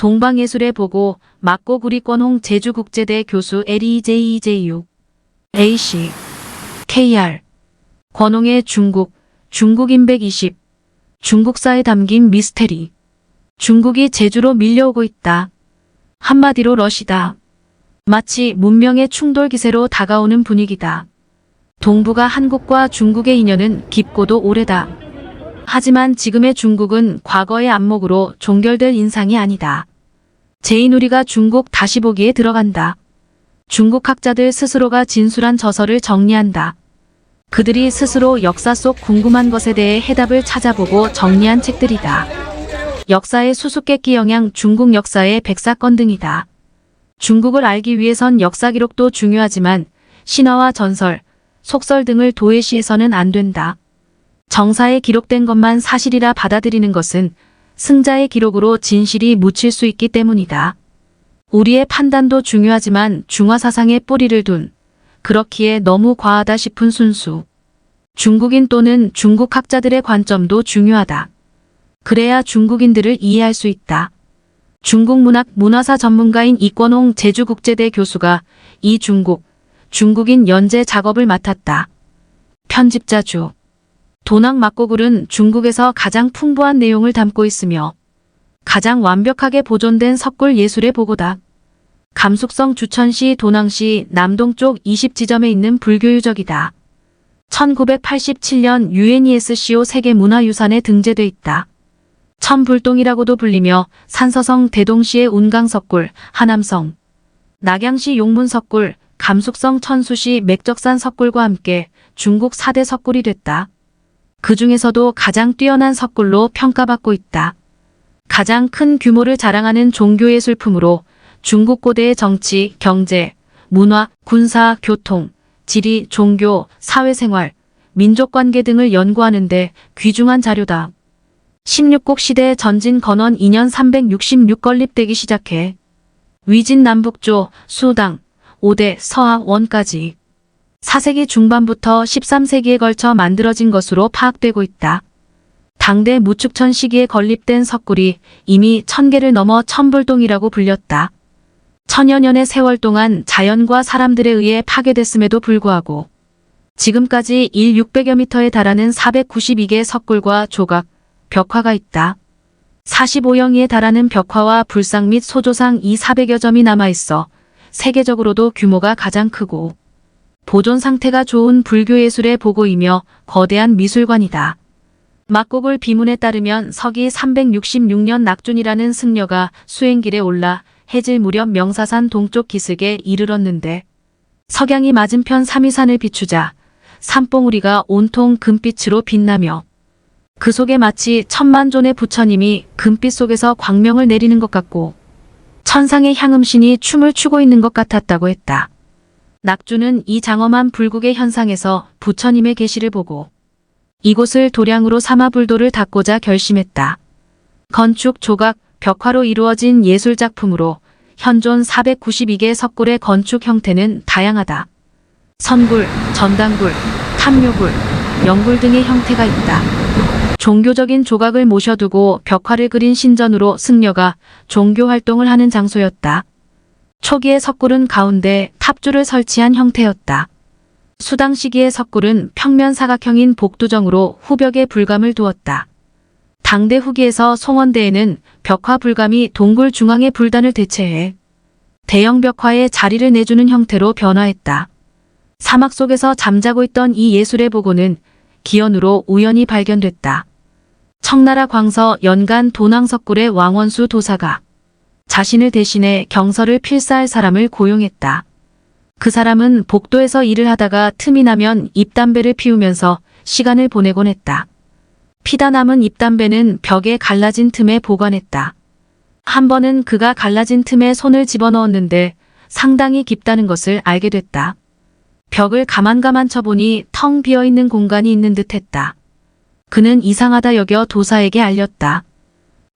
동방예술의 보고 막고구리권홍 제주국제대 교수 LEJEJU AC KR 권홍의 중국인 120 중국사에 담긴 미스테리. 중국이 제주로 밀려오고 있다. 한마디로 러시다. 마치 문명의 충돌 기세로 다가오는 분위기다. 동북아 한국과 중국의 인연은 깊고도 오래다. 하지만 지금의 중국은 과거의 안목으로 종결될 인상이 아니다. 제2누리가 중국 다시 보기에 들어간다. 중국 학자들 스스로가 진술한 저서를 정리한다. 그들이 스스로 역사 속 궁금한 것에 대해 해답을 찾아보고 정리한 책들이다. 역사의 수수께끼 영향 중국 역사의 백사건 등이다. 중국을 알기 위해선 역사 기록도 중요하지만 신화와 전설, 속설 등을 도외시해서는 안 된다. 정사에 기록된 것만 사실이라 받아들이는 것은 승자의 기록으로 진실이 묻힐 수 있기 때문이다. 우리의 판단도 중요하지만 중화사상에 뿌리를 둔, 그렇기에 너무 과하다 싶은 순수. 중국인 또는 중국 학자들의 관점도 중요하다. 그래야 중국인들을 이해할 수 있다. 중국 문학 문화사 전문가인 이권홍 제주국제대 교수가 이 중국인 연재 작업을 맡았다. 편집자주. 도낙 막고굴은 중국에서 가장 풍부한 내용을 담고 있으며 가장 완벽하게 보존된 석굴 예술의 보고다. 감숙성 주천시 도낭시 남동쪽 20지점에 있는 불교 유적이다. 1987년 UNESCO 세계문화유산에 등재돼 있다. 천불동이라고도 불리며 산서성 대동시의 운강석굴, 하남성, 낙양시 용문석굴, 감숙성 천수시 맥적산 석굴과 함께 중국 4대 석굴이 됐다. 그 중에서도 가장 뛰어난 석굴로 평가받고 있다. 가장 큰 규모를 자랑하는 종교예술품으로 중국 고대의 정치, 경제, 문화, 군사, 교통, 지리, 종교, 사회생활, 민족관계 등을 연구하는 데 귀중한 자료다. 16국 시대 전진 건원 2년 366 건립되기 시작해 위진 남북조, 수당, 5대 서하 원까지 4세기 중반부터 13세기에 걸쳐 만들어진 것으로 파악되고 있다. 당대 무축천 시기에 건립된 석굴이 이미 1000개를 넘어 천불동이라고 불렸다. 천여 년의 세월 동안 자연과 사람들에 의해 파괴됐음에도 불구하고 지금까지 600여 미터에 달하는 492개의 석굴과 조각, 벽화가 있다. 45영위에 달하는 벽화와 불상 및 소조상 이 400여 점이 남아있어 세계적으로도 규모가 가장 크고 보존 상태가 좋은 불교예술의 보고이며 거대한 미술관이다. 막고굴 비문에 따르면 서기 366년 낙준이라는 승려가 수행길에 올라 해질 무렵 명사산 동쪽 기슭에 이르렀는데 석양이 맞은편 삼위산을 비추자 산봉우리가 온통 금빛으로 빛나며 그 속에 마치 천만존의 부처님이 금빛 속에서 광명을 내리는 것 같고 천상의 향음신이 춤을 추고 있는 것 같았다고 했다. 낙주는 이 장엄한 불국의 현상에서 부처님의 계시를 보고 이곳을 도량으로 삼아 불도를 닦고자 결심했다. 건축, 조각, 벽화로 이루어진 예술작품으로 현존 492개의 석굴의 건축 형태는 다양하다. 선굴, 전당굴, 탐묘굴, 영굴 등의 형태가 있다. 종교적인 조각을 모셔두고 벽화를 그린 신전으로 승려가 종교활동을 하는 장소였다. 초기의 석굴은 가운데 탑주를 설치한 형태였다. 수당 시기의 석굴은 평면 사각형인 복두정으로 후벽에 불감을 두었다. 당대 후기에서 송원대에는 벽화 불감이 동굴 중앙의 불단을 대체해 대형 벽화에 자리를 내주는 형태로 변화했다. 사막 속에서 잠자고 있던 이 예술의 보고는 기원으로 우연히 발견됐다. 청나라 광서 연간 도낭석굴의 왕원수 도사가 자신을 대신해 경서를 필사할 사람을 고용했다. 그 사람은 복도에서 일을 하다가 틈이 나면 잎담배를 피우면서 시간을 보내곤 했다. 피다 남은 잎담배는 벽에 갈라진 틈에 보관했다. 한 번은 그가 갈라진 틈에 손을 집어넣었는데 상당히 깊다는 것을 알게 됐다. 벽을 가만가만 쳐보니 텅 비어있는 공간이 있는 듯 했다. 그는 이상하다 여겨 도사에게 알렸다.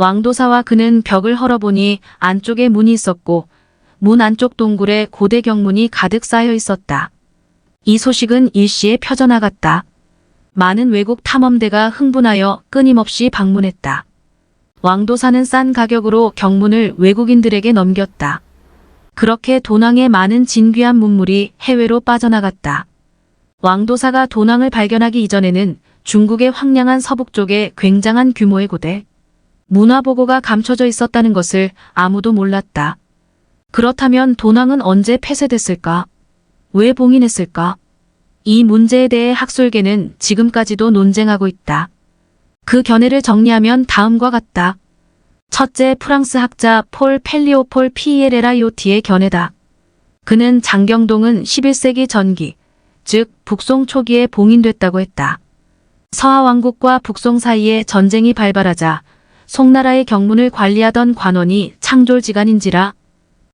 왕도사와 그는 벽을 헐어보니 안쪽에 문이 있었고 문 안쪽 동굴에 고대 경문이 가득 쌓여 있었다. 이 소식은 일시에 펴져나갔다. 많은 외국 탐험대가 흥분하여 끊임없이 방문했다. 왕도사는 싼 가격으로 경문을 외국인들에게 넘겼다. 그렇게 도낭의 많은 진귀한 문물이 해외로 빠져나갔다. 왕도사가 도낭을 발견하기 이전에는 중국의 황량한 서북 쪽에 굉장한 규모의 고대 문화보고가 감춰져 있었다는 것을 아무도 몰랐다. 그렇다면 도낭은 언제 폐쇄됐을까? 왜 봉인했을까? 이 문제에 대해 학술계는 지금까지도 논쟁하고 있다. 그 견해를 정리하면 다음과 같다. 첫째, 프랑스 학자 폴 펠리오폴 피에레라이오티의 견해다. 그는 장경동은 11세기 전기, 즉 북송 초기에 봉인됐다고 했다. 서하 왕국과 북송 사이에 전쟁이 발발하자 송나라의 경문을 관리하던 관원이 창졸지간인지라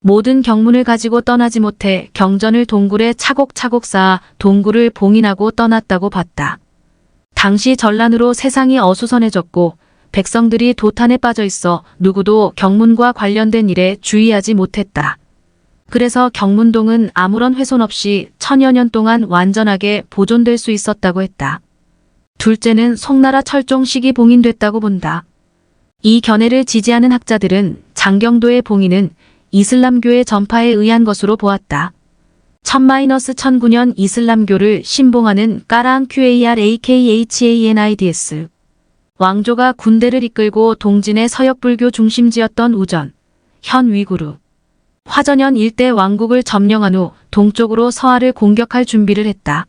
모든 경문을 가지고 떠나지 못해 경전을 동굴에 차곡차곡 쌓아 동굴을 봉인하고 떠났다고 봤다. 당시 전란으로 세상이 어수선해졌고 백성들이 도탄에 빠져 있어 누구도 경문과 관련된 일에 주의하지 못했다. 그래서 경문동은 아무런 훼손 없이 천여 년 동안 완전하게 보존될 수 있었다고 했다. 둘째는 송나라 철종 시기 봉인됐다고 본다. 이 견해를 지지하는 학자들은 장경도의 봉인은 이슬람교의 전파에 의한 것으로 보았다. 1000-1009년 이슬람교를 신봉하는 까랑 QARAKHANIDS 왕조가 군대를 이끌고 동진의 서역불교 중심지였던 우전, 현 위구르, 화전현 일대 왕국을 점령한 후 동쪽으로 서하를 공격할 준비를 했다.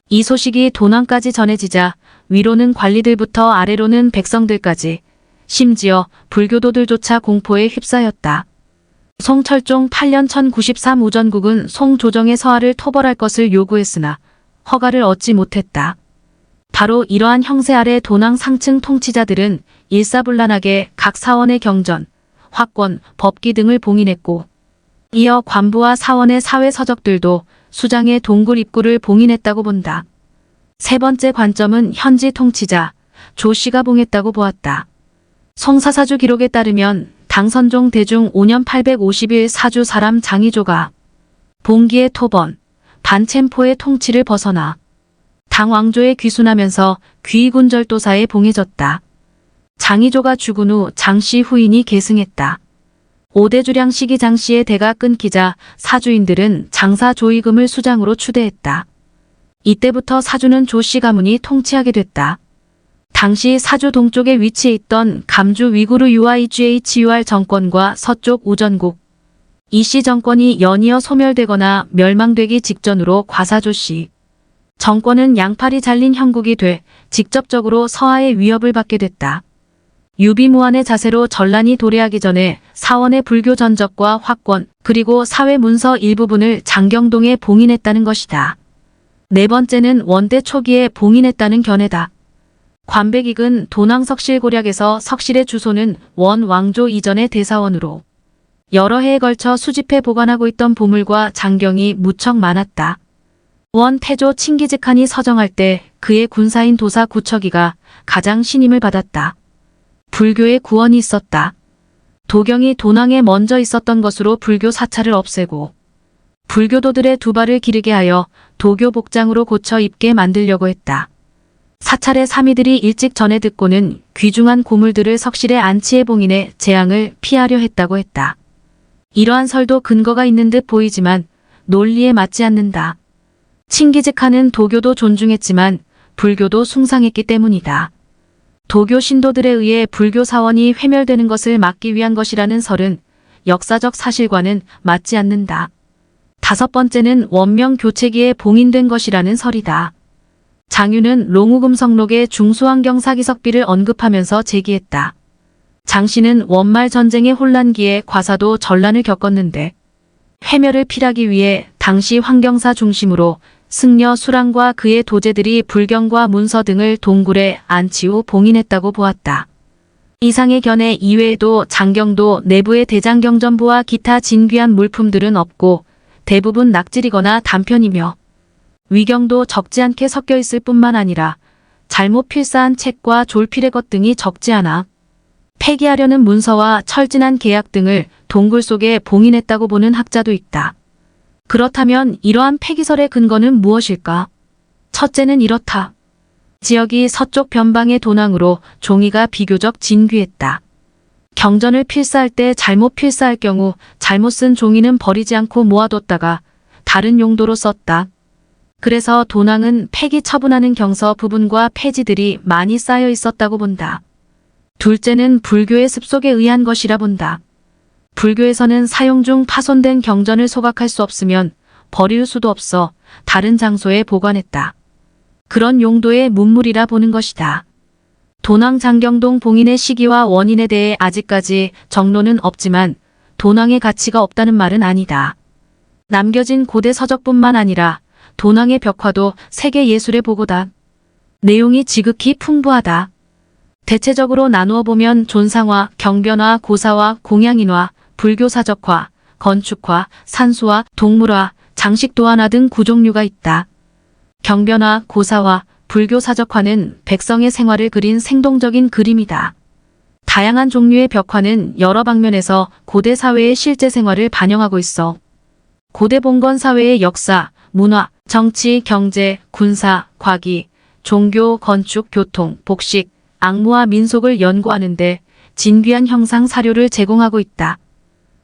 이 소식이 도낭까지 전해지자 위로는 관리들부터 아래로는 백성들까지 심지어 불교도들조차 공포에 휩싸였다. 송철종 8년 1093 우전국은 송조정의 서하를 토벌할 것을 요구했으나 허가를 얻지 못했다. 바로 이러한 형세 아래 도낭 상층 통치자들은 일사불란하게 각 사원의 경전, 확권, 법기 등을 봉인했고 이어 관부와 사원의 사회 서적들도 수장의 동굴 입구를 봉인했다고 본다. 세 번째 관점은 현지 통치자 조 씨가 봉했다고 보았다. 송사사주 기록에 따르면 당선종 대중 5년 850일 사주 사람 장이조가 봉기의 토번, 반챔포의 통치를 벗어나 당왕조에 귀순하면서 귀군절도사에 봉해졌다. 장이조가 죽은 후 장씨 후인이 계승했다. 5대 주량 시기 장씨의 대가 끊기자 사주인들은 장사 조이금을 수장으로 추대했다. 이때부터 사주는 조씨 가문이 통치하게 됐다. 당시 사주 동쪽에 위치해 있던 감주 위구르 UIGHUR 정권과 서쪽 우전국 이씨 정권이 연이어 소멸되거나 멸망되기 직전으로 과사조씨 정권은 양팔이 잘린 형국이 돼 직접적으로 서하의 위협을 받게 됐다. 유비무환의 자세로 전란이 도래하기 전에 사원의 불교 전적과 확권 그리고 사회 문서 일부분을 장경동에 봉인했다는 것이다. 네 번째는 원대 초기에 봉인했다는 견해다. 관백익은 도낭석실고략에서 석실의 주소는 원 왕조 이전의 대사원으로 여러 해에 걸쳐 수집해 보관하고 있던 보물과 장경이 무척 많았다. 원 태조 칭기즈칸이 서정할 때 그의 군사인 도사 구척이가 가장 신임을 받았다. 불교의 구원이 있었다. 도경이 도낭에 먼저 있었던 것으로 불교 사찰을 없애고 불교도들의 두 발을 기르게 하여 도교 복장으로 고쳐 입게 만들려고 했다. 사찰의 사미들이 일찍 전해 듣고는 귀중한 고물들을 석실에 안치해 봉인해 재앙을 피하려 했다고 했다. 이러한 설도 근거가 있는 듯 보이지만 논리에 맞지 않는다. 칭기즈칸은 도교도 존중했지만 불교도 숭상했기 때문이다. 도교 신도들에 의해 불교 사원이 회멸되는 것을 막기 위한 것이라는 설은 역사적 사실과는 맞지 않는다. 다섯 번째는 원명 교체기에 봉인된 것이라는 설이다. 장유는 롱우금성록의 중수환경 사기석비를 언급하면서 제기했다. 장씨는 원말 전쟁의 혼란기에 과사도 전란을 겪었는데 회멸을 피하기 위해 당시 환경사 중심으로 승려 수랑과 그의 도제들이 불경과 문서 등을 동굴에 안치 후 봉인했다고 보았다. 이상의 견해 이외에도 장경도 내부의 대장경전부와 기타 진귀한 물품들은 없고 대부분 낙질이거나 단편이며 위경도 적지 않게 섞여 있을 뿐만 아니라 잘못 필사한 책과 졸필의 것 등이 적지 않아 폐기하려는 문서와 철진한 계약 등을 동굴 속에 봉인했다고 보는 학자도 있다. 그렇다면 이러한 폐기설의 근거는 무엇일까? 첫째는 이렇다. 지역이 서쪽 변방의 도낭으로 종이가 비교적 진귀했다. 경전을 필사할 때 잘못 필사할 경우 잘못 쓴 종이는 버리지 않고 모아뒀다가 다른 용도로 썼다. 그래서 도낭은 폐기 처분하는 경서 부분과 폐지들이 많이 쌓여 있었다고 본다. 둘째는 불교의 습속에 의한 것이라 본다. 불교에서는 사용 중 파손된 경전을 소각할 수 없으면 버릴 수도 없어 다른 장소에 보관했다. 그런 용도의 문물이라 보는 것이다. 도낭 장경동 봉인의 시기와 원인에 대해 아직까지 정론은 없지만 도낭의 가치가 없다는 말은 아니다. 남겨진 고대 서적뿐만 아니라 도낭의 벽화도 세계 예술의 보고다. 내용이 지극히 풍부하다. 대체적으로 나누어 보면 존상화, 경변화, 고사화, 공양인화, 불교사적화, 건축화, 산수화, 동물화, 장식도화나 등 구종류가 있다. 경변화, 고사화, 불교사적화는 백성의 생활을 그린 생동적인 그림이다. 다양한 종류의 벽화는 여러 방면에서 고대 사회의 실제 생활을 반영하고 있어. 고대 봉건 사회의 역사, 문화, 정치, 경제, 군사, 과기, 종교, 건축, 교통, 복식, 악무와 민속을 연구하는데 진귀한 형상 사료를 제공하고 있다.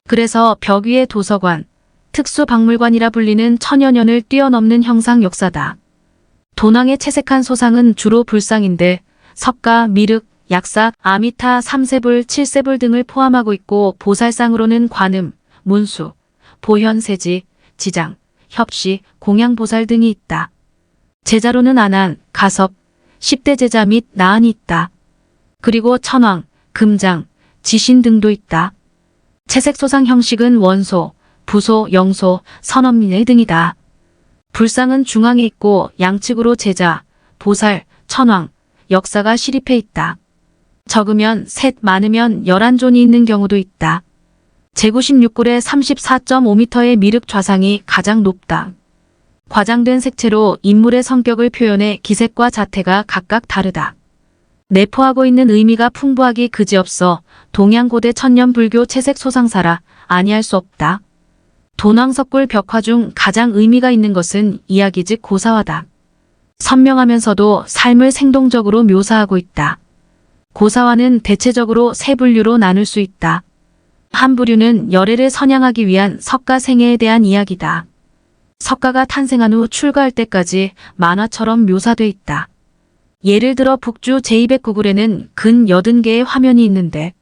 그래서 벽 위의 도서관, 특수박물관이라 불리는 천여 년을 뛰어넘는 형상 역사다. 도낭의 채색한 소상은 주로 불상인데 석가, 미륵, 약사, 아미타, 삼세불, 칠세불 등을 포함하고 있고 보살상으로는 관음, 문수, 보현세지, 지장, 협시, 공양보살 등이 있다. 제자로는 안한, 가섭, 10대 제자 및 나한이 있다. 그리고 천왕, 금장, 지신 등도 있다. 채색소상 형식은 원소, 부소, 영소, 선엄민의 등이다. 불상은 중앙에 있고 양측으로 제자, 보살, 천왕, 역사가 시립해 있다. 적으면 셋, 많으면 11존이 있는 경우도 있다. 제96굴의 34.5m의 미륵 좌상이 가장 높다. 과장된 색채로 인물의 성격을 표현해 기색과 자태가 각각 다르다. 내포하고 있는 의미가 풍부하기 그지없어 동양고대 천년불교 채색 소상사라 아니할 수 없다. 도낭석굴 벽화 중 가장 의미가 있는 것은 이야기즉 고사화다. 선명하면서도 삶을 생동적으로 묘사하고 있다. 고사화는 대체적으로 세 분류로 나눌 수 있다. 한 부류는 열애를 선양하기 위한 석가 생애에 대한 이야기다. 석가가 탄생한 후 출가할 때까지 만화처럼 묘사돼 있다. 예를 들어 북주 제209굴에는 근 80개의 화면이 있는데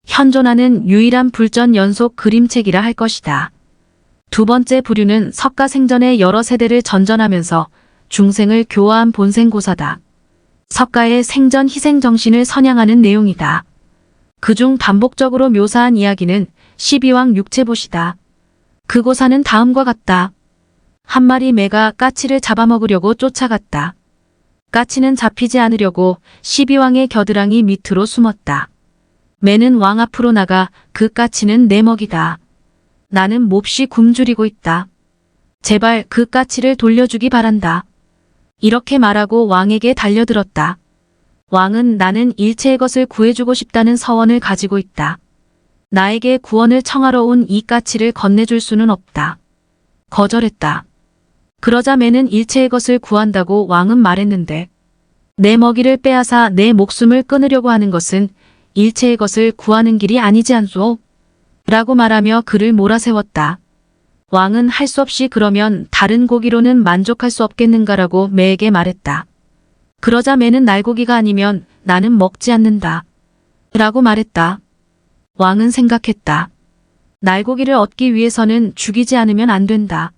현존하는 유일한 불전 연속 그림책이라 할 것이다. 두 번째 부류는 석가 생전의 여러 세대를 전전하면서 중생을 교화한 본생고사다. 석가의 생전 희생 정신을 선양하는 내용이다. 그중 반복적으로 묘사한 이야기는 12왕 육체봇이다. 그 고사는 다음과 같다. 한 마리 매가 까치를 잡아먹으려고 쫓아갔다. 까치는 잡히지 않으려고 12왕의 겨드랑이 밑으로 숨었다. 매는 왕 앞으로 나가 그 까치는 내 먹이다. 나는 몹시 굶주리고 있다. 제발 그 까치를 돌려주기 바란다. 이렇게 말하고 왕에게 달려들었다. 왕은 나는 일체의 것을 구해주고 싶다는 서원을 가지고 있다. 나에게 구원을 청하러 온 이 까치를 건네줄 수는 없다. 거절했다. 그러자 매는 일체의 것을 구한다고 왕은 말했는데 내 먹이를 빼앗아 내 목숨을 끊으려고 하는 것은 일체의 것을 구하는 길이 아니지 않소? 라고 말하며 그를 몰아세웠다. 왕은 할 수 없이 그러면 다른 고기로는 만족할 수 없겠는가라고 매에게 말했다. 그러자 매는 날고기가 아니면 나는 먹지 않는다. 라고 말했다. 왕은 생각했다. 날고기를 얻기 위해서는 죽이지 않으면 안 된다.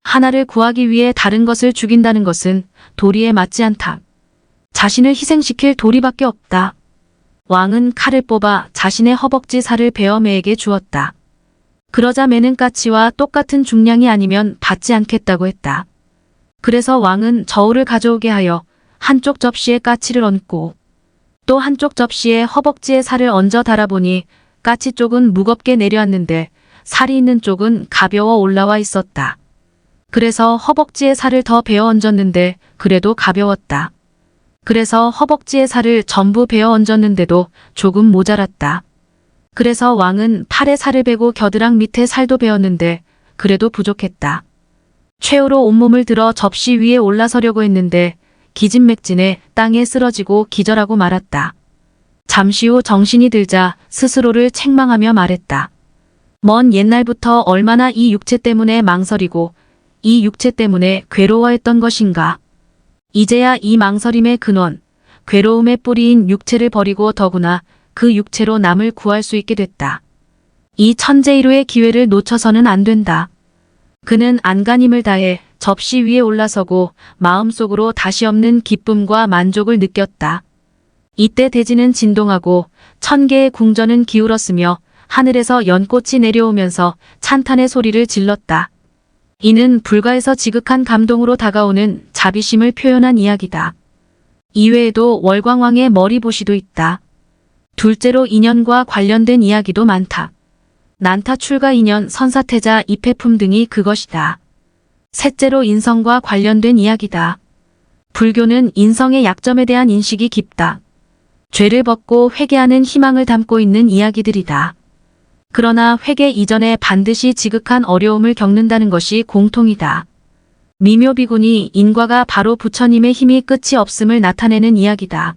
하나를 구하기 위해 다른 것을 죽인다는 것은 도리에 맞지 않다. 자신을 희생시킬 도리밖에 없다. 왕은 칼을 뽑아 자신의 허벅지 살을 베어 매에게 주었다. 그러자 매는 까치와 똑같은 중량이 아니면 받지 않겠다고 했다. 그래서 왕은 저울을 가져오게 하여 한쪽 접시에 까치를 얹고 또 한쪽 접시에 허벅지에 살을 얹어 달아보니 까치 쪽은 무겁게 내려앉는데 살이 있는 쪽은 가벼워 올라와 있었다. 그래서 허벅지에 살을 더 베어 얹었는데 그래도 가벼웠다. 그래서 허벅지에 살을 전부 베어 얹었는데도 조금 모자랐다. 그래서 왕은 팔에 살을 베고 겨드랑 밑에 살도 베었는데 그래도 부족했다. 최후로 온몸을 들어 접시 위에 올라서려고 했는데 기진맥진해 땅에 쓰러지고 기절하고 말았다. 잠시 후 정신이 들자 스스로를 책망하며 말했다. 먼 옛날부터 얼마나 이 육체 때문에 망설이고 이 육체 때문에 괴로워했던 것인가. 이제야 이 망설임의 근원, 괴로움의 뿌리인 육체를 버리고 더구나 그 육체로 남을 구할 수 있게 됐다. 이 천재일우의 기회를 놓쳐서는 안 된다. 그는 안간힘을 다해 접시 위에 올라서고 마음속으로 다시 없는 기쁨과 만족을 느꼈다. 이때 대지는 진동하고 천개의 궁전은 기울었으며 하늘에서 연꽃이 내려오면서 찬탄의 소리를 질렀다. 이는 불가에서 지극한 감동으로 다가오는 자비심을 표현한 이야기다. 이외에도 월광왕의 머리보시도 있다. 둘째로 인연과 관련된 이야기도 많다. 난타 출가 인연, 선사태자, 입해품 등이 그것이다. 셋째로 인성과 관련된 이야기다. 불교는 인성의 약점에 대한 인식이 깊다. 죄를 벗고 회개하는 희망을 담고 있는 이야기들이다. 그러나 회개 이전에 반드시 지극한 어려움을 겪는다는 것이 공통이다. 미묘비군이 인과가 바로 부처님의 힘이 끝이 없음을 나타내는 이야기다.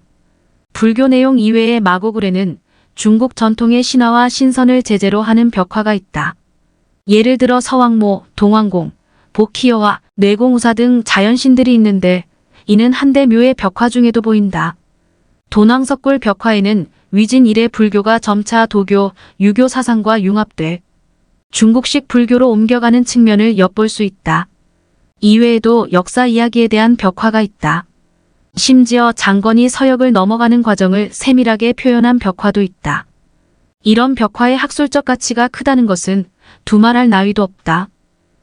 불교 내용 이외의 마고굴에는 중국 전통의 신화와 신선을 제재로 하는 벽화가 있다. 예를 들어 서왕모, 동왕공, 복희여와 뇌공우사 등 자연신들이 있는데 이는 한대 묘의 벽화 중에도 보인다. 돈왕석굴 벽화에는 위진 이래 불교가 점차 도교, 유교 사상과 융합돼 중국식 불교로 옮겨가는 측면을 엿볼 수 있다. 이외에도 역사 이야기에 대한 벽화가 있다. 심지어 장건이 서역을 넘어가는 과정을 세밀하게 표현한 벽화도 있다. 이런 벽화의 학술적 가치가 크다는 것은 두말할 나위도 없다.